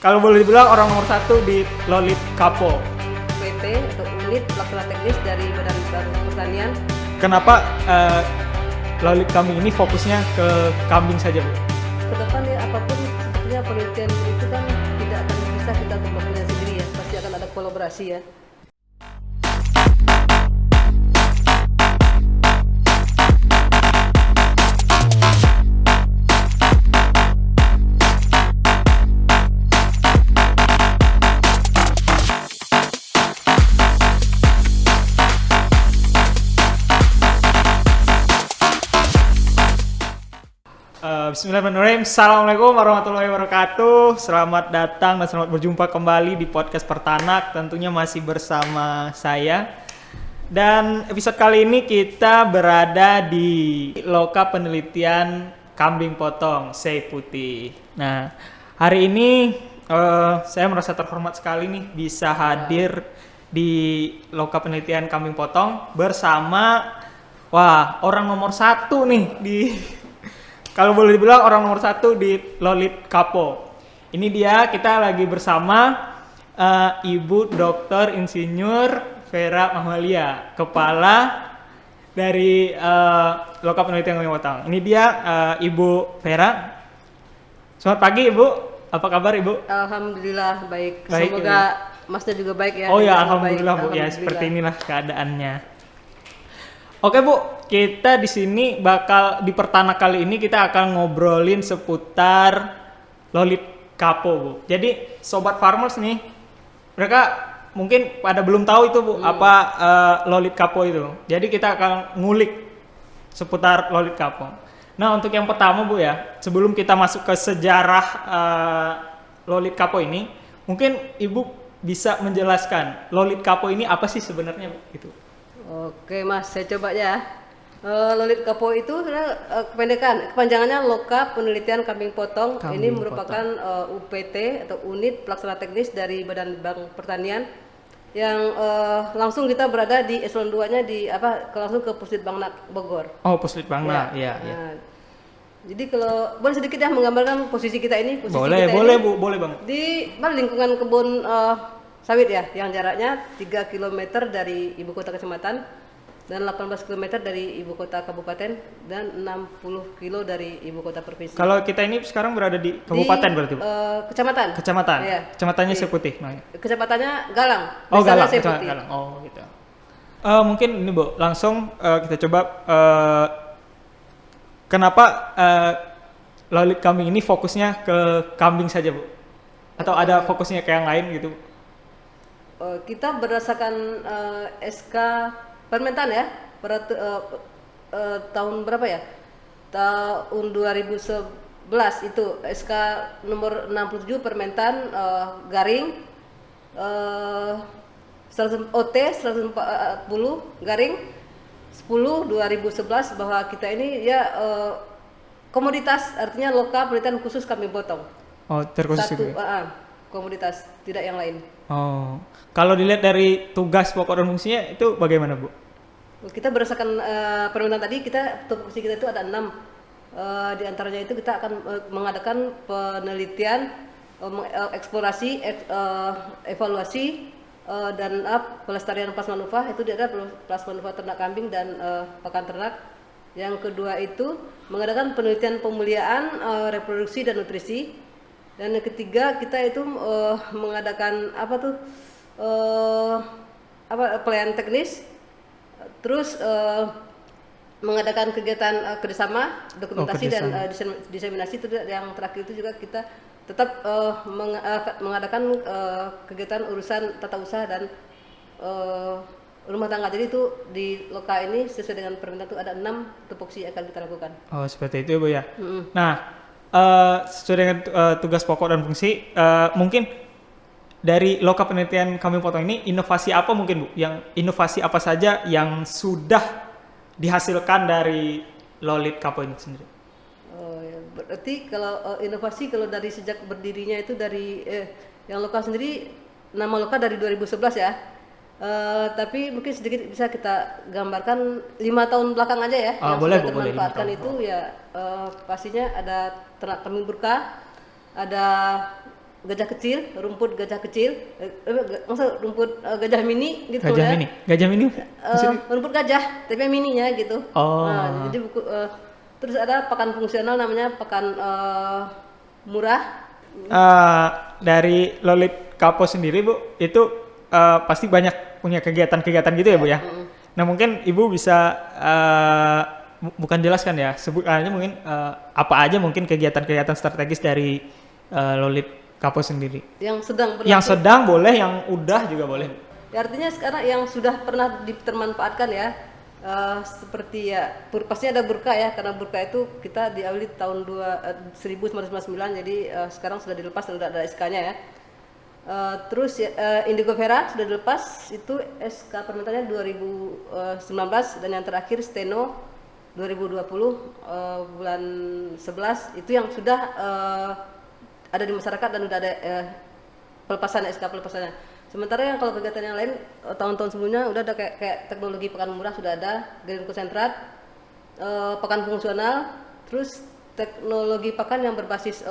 Kalau boleh dibilang orang nomor satu di Lolit Kapo. UPT atau Unit Pelaksana Teknis dari Badan Pertanian. Kenapa Lolit kami ini fokusnya ke kambing saja, Bu? Ke depan ya apapun sepertinya penelitian itu kan tidak akan bisa kita melakukannya sendiri ya, pasti akan ada kolaborasi ya. Bismillahirrahmanirrahim. Assalamualaikum warahmatullahi wabarakatuh. Selamat datang dan selamat berjumpa kembali di podcast Pertanak. Tentunya masih bersama saya. Dan episode kali ini kita berada di Loka Penelitian Kambing Potong Sei Putih. Nah, hari ini saya merasa terhormat sekali nih bisa hadir di Loka Penelitian Kambing Potong bersama orang nomor satu nih di kalau boleh dibilang orang nomor satu di Lolit Kapo. Ini dia, kita lagi bersama Ibu Dr. Insinyur Vera Mahmalia, kepala dari Loka Penelitian Kambing Potong. Ini dia Ibu Vera. Selamat pagi Ibu, apa kabar Ibu? Alhamdulillah baik. Baik, Semoga Masnya juga baik ya. Oh ya, Sama alhamdulillah baik. Bu. Ya seperti inilah keadaannya. Oke Bu, kita di sini bakal di Pertanak kali ini kita akan ngobrolin seputar Lolit Kapo Bu. Jadi sobat farmers nih, mereka mungkin pada belum tahu itu Bu apa Lolit Kapo itu. Jadi kita akan ngulik seputar Lolit Kapo. Nah untuk yang pertama Bu ya, sebelum kita masuk ke sejarah Lolit Kapo ini, mungkin Ibu bisa menjelaskan Lolit Kapo ini apa sih sebenarnya Bu? Gitu. Oke Mas, saya coba ya. Lolit Kapo itu kepanjangannya Loka Penelitian Kambing Potong. Ini merupakan UPT atau Unit Pelaksana Teknis dari Badan Pertanian yang langsung kita berada di eselon 2-nya langsung ke Puslitbangna Bogor. Oh, Puslitbangna, iya. Nah, jadi kalau boleh sedikit ya menggambarkan posisi kita ini. Boleh Bu, boleh Bang. Di lingkungan kebun sawit ya, yang jaraknya 3 km dari ibu kota kecamatan dan 18 km dari ibu kota kabupaten dan 60 km dari ibu kota provinsi. Kalau kita ini sekarang berada di kabupaten berarti Bu? Kecamatan. Kecamatan. Iya. Kecamatannya Sei Putih. Kecamatannya Galang. Oh, Galang. Sei Putih. Galang. Oh, gitu. Mungkin ini Bu, langsung kita coba kenapa Lolit kambing ini fokusnya ke kambing saja Bu? Atau ada fokusnya ke yang lain gitu? Kita berdasarkan SK Permentan ya tahun berapa ya? Tahun 2011 itu SK nomor 67 Permentan garing OT 140 garing 10 2011 bahwa kita ini ya komoditas, artinya Loka Penelitian Khusus Kambing Potong. Oh, terkhusus Satu itu ya? komoditas, tidak yang lain. Oh, kalau dilihat dari tugas pokok dan fungsinya itu bagaimana Bu? Kita berdasarkan permintaan tadi, fungsi kita itu ada 6. Di antaranya itu kita akan mengadakan penelitian, eksplorasi, evaluasi, dan pelestarian plasmanuva. Itu dia ada plasmanuva ternak kambing dan pakan ternak. Yang kedua itu mengadakan penelitian pemuliaan, reproduksi dan nutrisi. Dan yang ketiga kita itu mengadakan pelayanan teknis, terus mengadakan kegiatan kerjasama, dokumentasi dan diseminasi. Itu yang terakhir itu juga kita tetap mengadakan kegiatan urusan tata usaha dan rumah tangga. Jadi itu di Loka ini sesuai dengan permintaan itu ada 6 tupoksi yang akan kita lakukan. Oh seperti itu Bu ya. Nah sesuai dengan tugas pokok dan fungsi, mungkin dari Loka Penelitian Kambing Potong ini inovasi apa mungkin Bu? Yang inovasi apa saja yang sudah dihasilkan dari Lolit Kapo ini sendiri? Berarti kalau inovasi kalau dari sejak berdirinya itu dari yang Loka sendiri, nama Loka dari 2011 ya. Tapi mungkin sedikit bisa kita gambarkan 5 tahun belakang aja ya, yang boleh, sudah termanfaatkan itu ya pastinya ada ternak kambing burka, ada gajah kecil, rumput gajah kecil, maksud rumput gajah mini gitu Gajah ya. mini. Gajah mini maksudnya? Rumput gajah, tapi yang mininya gitu. Oh. Nah, jadi terus ada pakan fungsional namanya pakan murah. Dari Lolit Kapo sendiri Bu, itu pasti banyak punya kegiatan-kegiatan gitu ya Bu ya. Nah mungkin Ibu bisa bukan jelaskan ya, sebut aja mungkin apa aja mungkin kegiatan-kegiatan strategis dari Lolit Kapo sendiri. Yang sedang berlangsung. Yang sedang boleh, yang udah juga boleh. Ya, artinya sekarang yang sudah pernah termanfaatkan ya, seperti ya, pasti ada burka ya, karena burka itu kita diawali tahun 1999, jadi sekarang sudah dilepas dan sudah ada SK-nya ya. Terus ya, Indigo Vera sudah dilepas, itu SK permintaannya 2019, dan yang terakhir Steno 2020 bulan 11 itu yang sudah ada di masyarakat dan sudah ada pelepasan SK pelepasannya. Sementara yang kalau kegiatan yang lain tahun-tahun sebelumnya udah ada kayak teknologi pakan murah sudah ada, green konsentrat, pakan fungsional, terus teknologi pakan yang berbasis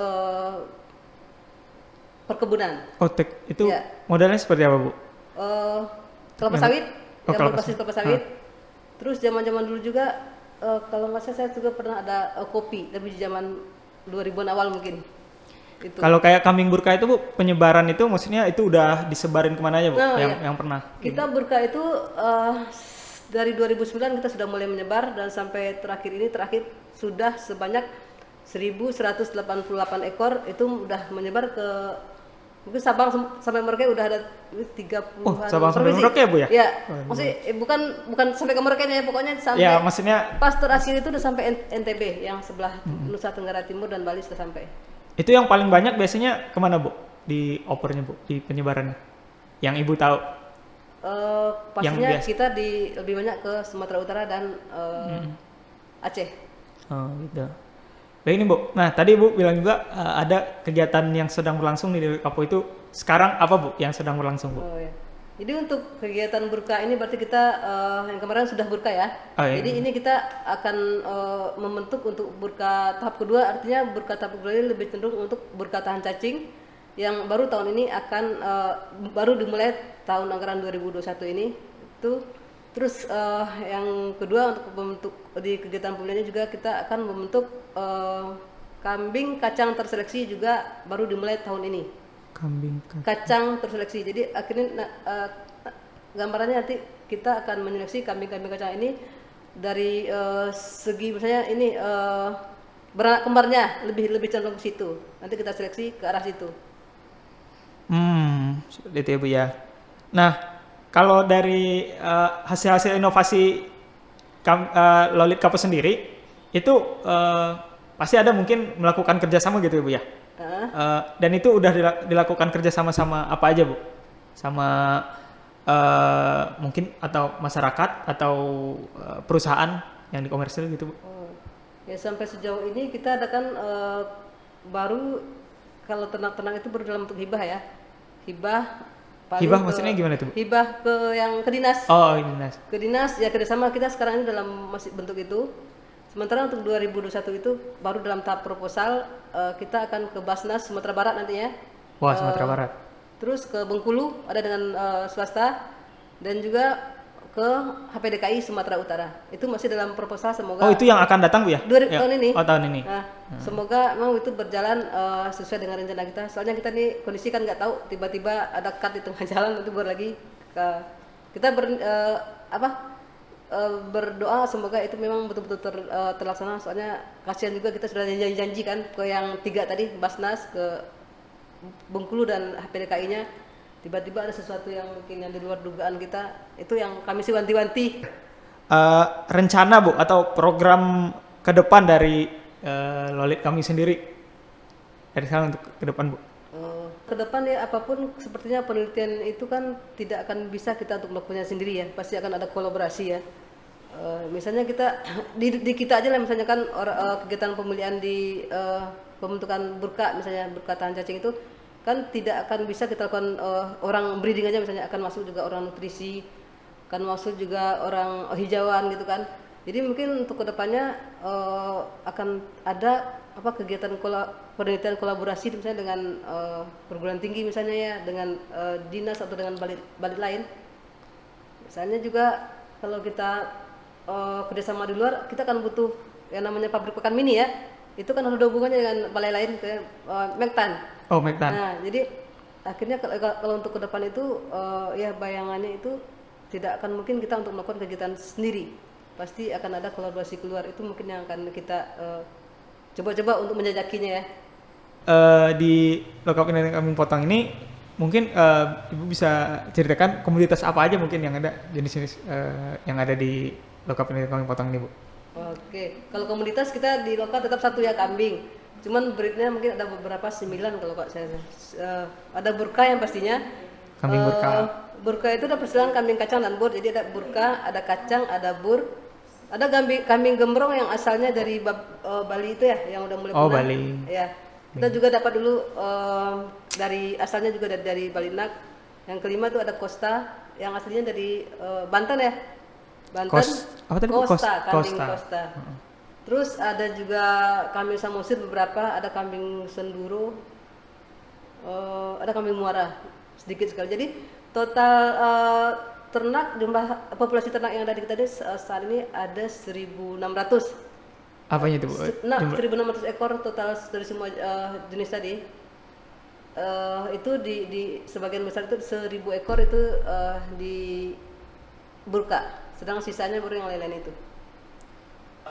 perkebunan. Itu Ya. modelnya seperti apa Bu? Kelapa sawit, yang kelapa berbasis kelapa sawit. Terus zaman-zaman dulu juga kalau nggak salah saya juga pernah ada kopi, tapi di zaman 2000-an awal mungkin. Itu. Kalau kayak kambing burka itu Bu, penyebaran itu maksudnya itu udah disebarin kemana aja Bu? Nah, yang pernah? Kita burka itu dari 2009 kita sudah mulai menyebar dan sampai terakhir sudah sebanyak 1188 ekor itu udah menyebar ke mungkin Sabang sampai Merauke udah ada 30-an. Oh, Sabang sampai Merauke ya Bu ya? Ya, maksudnya bukan sampai ke Merauke ya, pokoknya sampai. Ya, maksudnya pas terakhir itu udah sampai NTB yang sebelah Nusa Tenggara Timur dan Bali sudah sampai. itu yang paling banyak biasanya kemana Bu? Di opernya Bu, di penyebarannya? Yang Ibu tahu? Pastinya biasa. kita lebih banyak ke Sumatera Utara dan Aceh. Oh gitu. Nah ini Bu, nah tadi Bu bilang juga ada kegiatan yang sedang berlangsung di Kapo itu. Sekarang apa Bu yang sedang berlangsung Bu? Oh, ya. Jadi untuk kegiatan burka ini berarti kita yang kemarin sudah burka ya. Oh, iya. Jadi ini kita akan membentuk untuk burka tahap kedua, artinya burka tahap kedua ini lebih cenderung untuk burka tahan cacing yang baru tahun ini akan baru dimulai tahun anggaran 2021 ini. Itu terus yang kedua untuk membentuk di kegiatan pembeliannya juga kita akan membentuk kambing kacang terseleksi juga baru dimulai tahun ini. Kambing Kacang terseleksi. Jadi akhirnya gambarannya nanti kita akan menyeleksi kambing-kambing kacang ini dari segi misalnya ini beranak kembarnya lebih cenderung ke situ. Nanti kita seleksi ke arah situ. Seperti itu ya Bu ya. Nah, kalau dari hasil-hasil inovasi Lolit Kapo sendiri itu pasti ada mungkin melakukan kerjasama gitu ya Bu ya. Dan itu udah dilakukan kerjasama sama apa aja Bu? Sama mungkin atau masyarakat atau perusahaan yang di komersil gitu Bu? Ya sampai sejauh ini kita adakan baru kalau ternak-ternak itu baru dalam bentuk hibah ya. Hibah maksudnya gimana itu Bu? Hibah ke dinas. Oh, dinas. Ke dinas ya kerjasama kita sekarang ini dalam masih bentuk itu. Sementara untuk 2021 itu baru dalam tahap proposal, kita akan ke Basnas Sumatera Barat nantinya. Wah, Sumatera Barat. Terus ke Bengkulu ada dengan swasta dan juga ke HPDKI Sumatera Utara. Itu masih dalam proposal, semoga. Oh, itu yang akan datang Bu ya? Tahun ini. Oh, tahun ini. Nah, semoga memang itu berjalan sesuai dengan rencana kita. Soalnya kita nih kondisi kan nggak tahu, tiba-tiba ada cut di tengah jalan nanti baru lagi kita berdoa semoga itu memang betul-betul terlaksana. Soalnya kasihan juga kita sudah janji kan ke yang 3 tadi, Basnas, ke Bengkulu dan HPDKI-nya, tiba-tiba ada sesuatu yang mungkin yang di luar dugaan kita. Itu yang kami sih wanti-wanti. Rencana Bu atau program ke depan dari Lolit kami sendiri dari sekarang untuk ke depan Bu? Ke depan ya apapun sepertinya penelitian itu kan tidak akan bisa kita untuk melakukannya sendiri ya, pasti akan ada kolaborasi ya. Misalnya kita di kita aja lah, misalnya kan kegiatan pemilihan di pembentukan burka, misalnya burka tahan cacing itu kan tidak akan bisa kita lakukan orang breeding aja, misalnya akan masuk juga orang nutrisi, akan masuk juga orang hijauan gitu kan. Jadi mungkin untuk kedepannya akan ada kegiatan penelitian kolaborasi misalnya dengan perguruan tinggi misalnya ya, dengan dinas atau dengan balik lain. Misalnya juga kalau kita kerjasama di luar, kita kan butuh yang namanya pabrik pekan mini ya. Itu kan ada hubungannya dengan balai lain kayak Mektan. Oh, Mektan. Nah, jadi akhirnya kalau untuk ke depan itu ya bayangannya itu tidak akan mungkin kita untuk melakukan kegiatan sendiri. Pasti akan ada kolaborasi keluar, itu mungkin yang akan kita coba-coba untuk menjajakinya ya. Di Lokap Industri Kambing Potong ini mungkin Ibu bisa ceritakan komoditas apa aja mungkin yang ada, jenis-jenis yang ada di Lokap Industri Kambing Potong ini, Bu? Oke, kalau komoditas kita di lokal tetap satu ya, kambing. Cuman breednya mungkin ada beberapa 9 kalau kok saya. Ada burka yang pastinya. Kambing burka. Burka itu ada persilangan kambing kacang dan bur. Jadi ada burka, ada kacang, ada bur. Ada kambing gembrong yang asalnya dari Bali itu ya, yang udah mulai punah. Bali. Ya. Kita juga dapat dulu dari asalnya juga dari Balinak. Yang kelima itu ada Costa yang aslinya dari Banten ya. Banten. Apa tadi? Kambing Costa. Terus ada juga kambing Samosir beberapa, ada kambing Senduro, ada kambing Muara sedikit sekali. Jadi total ternak, jumlah populasi ternak yang ada di kita ini saat ini ada 1.600. Apanya itu, Bu? 1.600 ekor total dari semua jenis tadi. Itu di sebagian besar itu 1.000 ekor itu di burka, sedang sisanya baru yang lain-lain itu.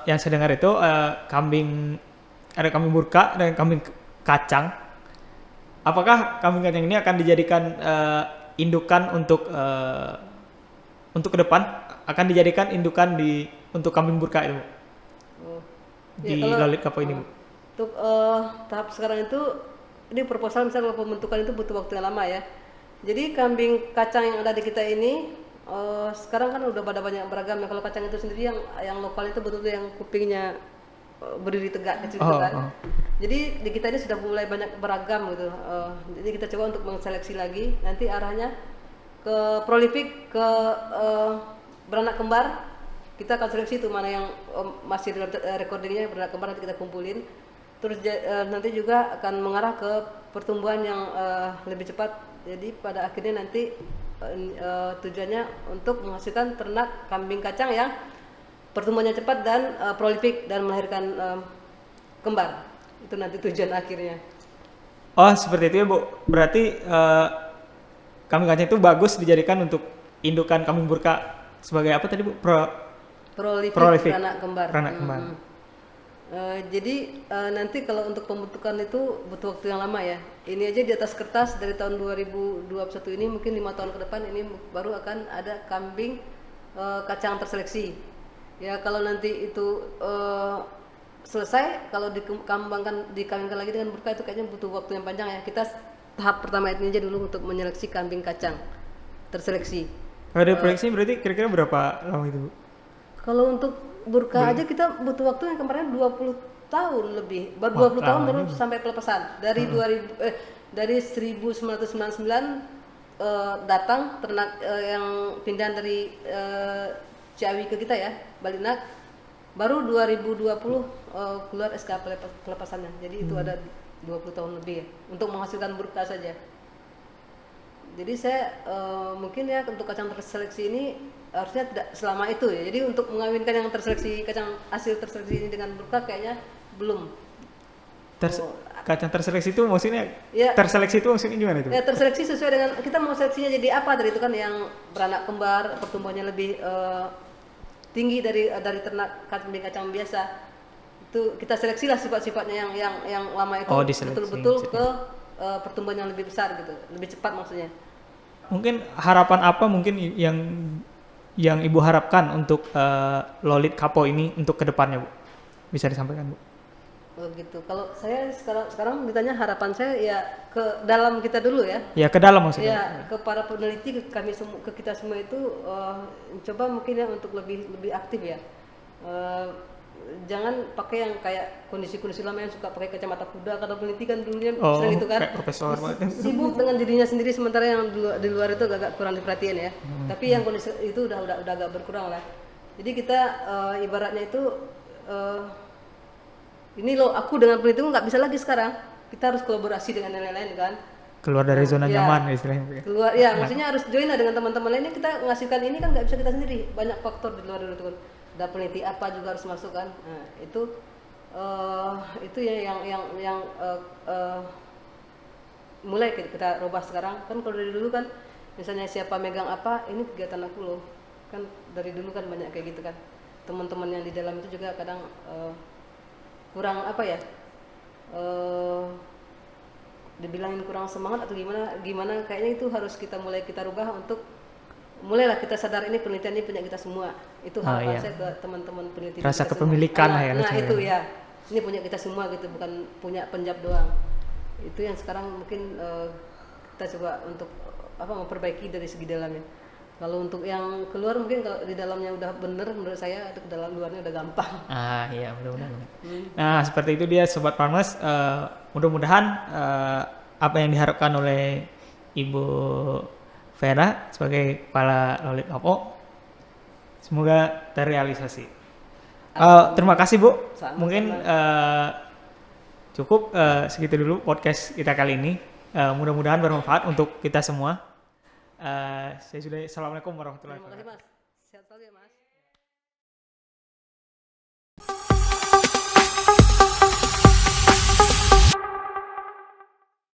Yang saya dengar itu ada kambing burka dan kambing kacang. Apakah kambing kacang ini akan dijadikan indukan untuk ke depan? Akan dijadikan indukan untuk kambing burka itu, di Lolit Kapo ini, Bu? Untuk tahap sekarang itu, ini proposal misalnya kalau pembentukan itu butuh waktu yang lama ya. Jadi kambing kacang yang ada di kita ini sekarang kan udah pada banyak beragam ya. Kalau kacang itu sendiri yang lokal itu betul-betul yang kupingnya berdiri tegak kecil gitu kan. Jadi di kita ini sudah mulai banyak beragam gitu. Jadi kita coba untuk menseleksi lagi. Nanti arahnya ke prolific, ke beranak kembar. Kita akan seleksi itu mana yang masih dalam recordingnya beranak kembar, nanti kita kumpulin. Terus nanti juga akan mengarah ke pertumbuhan yang lebih cepat. Jadi pada akhirnya nanti tujuannya untuk menghasilkan ternak kambing kacang yang pertumbuhannya cepat dan prolific dan melahirkan kembar. Itu nanti tujuan akhirnya. Oh, seperti itu ya, Bu. Berarti kambing kacang itu bagus dijadikan untuk indukan kambing burka sebagai apa tadi, Bu? Prolific beranak kembar. Jadi nanti kalau untuk pembentukan itu butuh waktu yang lama ya. Ini aja di atas kertas dari tahun 2021 ini mungkin 5 tahun ke depan ini baru akan ada kambing kacang terseleksi. Ya kalau nanti itu selesai, kalau dikambingkan lagi dengan burka itu kayaknya butuh waktu yang panjang ya. Kita tahap pertama ini aja dulu untuk menyeleksi kambing kacang terseleksi. Kalau ada proyeksi berarti kira-kira berapa lama itu, Bu? Kalau untuk burka aja kita butuh waktu yang kemarin 20 tahun lebih. 20 tahun baru sampai pelepasan. Dari 1999 datang ternak yang pindahan dari Ciawi ke kita ya, Balinak. Baru 2020 keluar SK pelepasannya. Jadi itu ada 20 tahun lebih ya untuk menghasilkan burka saja. Jadi saya mungkin ya untuk kacang terseleksi ini harusnya tidak selama itu ya. Jadi untuk mengawinkan yang terseleksi hasil terseleksi ini dengan burka kayaknya belum. Kacang terseleksi itu maksudnya ya, terseleksi itu maksudnya gimana itu? Ya terseleksi sesuai dengan kita mau seleksinya jadi apa dari itu kan yang beranak kembar, pertumbuhannya lebih tinggi dari ternak kambing kacang biasa. Itu kita seleksi lah sifat-sifatnya yang lama itu betul-betul ke pertumbuhan yang lebih besar gitu, lebih cepat maksudnya. Mungkin harapan apa mungkin yang Ibu harapkan untuk Lolit Kapo ini untuk kedepannya, Bu? Bisa disampaikan, Bu? Oh gitu. Kalau saya sekarang ditanya harapan saya ya ke dalam kita dulu ya. Ya ke dalam maksudnya. Ya ke para peneliti, ke kita semua itu coba mungkin ya untuk lebih aktif ya. Jangan pakai yang kayak kondisi lama yang suka pakai kacamata kuda. Karena peneliti kan dulunya sering itu kan. Kayak profesor sibuk dengan dirinya sendiri, sementara yang di luar itu agak kurang diperhatiin ya. Tapi yang kondisi itu udah agak berkurang lah. Jadi kita ibaratnya itu ini loh aku dengan peneliti nggak bisa lagi sekarang, kita harus kolaborasi dengan yang lain-lain kan. Keluar dari zona Ya. nyaman istilahnya. Keluar ya, maksudnya harus join lah dengan teman-teman lainnya. Kita ngasihkan ini kan nggak bisa kita sendiri, banyak faktor di luar itu. Ada peneliti apa juga harus masuk kan. Nah, itu ya yang mulai kita rubah sekarang kan. Kalau dari dulu kan misalnya siapa megang apa, ini kegiatan aku loh kan. Dari dulu kan banyak kayak gitu kan, teman-teman yang di dalam itu juga kadang kurang apa ya, dibilangin kurang semangat atau gimana kayaknya itu harus kita rubah untuk mulailah kita sadar ini penelitian ini punya kita semua. Itu harapan saya ke teman-teman peneliti. Rasa kita kepemilikan semua. lah ya. Nah itu ya, ini punya kita semua gitu, bukan punya penjab doang. Itu yang sekarang mungkin kita coba untuk memperbaiki dari segi dalamnya. Kalau untuk yang keluar mungkin kalau di dalamnya udah bener menurut saya, itu ke dalam luarnya udah gampang. Iya mudah-mudahan. Nah seperti itu dia Sobat Farmers, mudah-mudahan apa yang diharapkan oleh Ibu Vera sebagai Kepala Lolit Lapo semoga terrealisasi. Terima kasih Bu. Sama-sama. Mungkin cukup segitu dulu podcast kita kali ini. Mudah-mudahan bermanfaat untuk kita semua. Saya sudah. Assalamualaikum warahmatullahi wabarakatuh. Terima kasih Mas.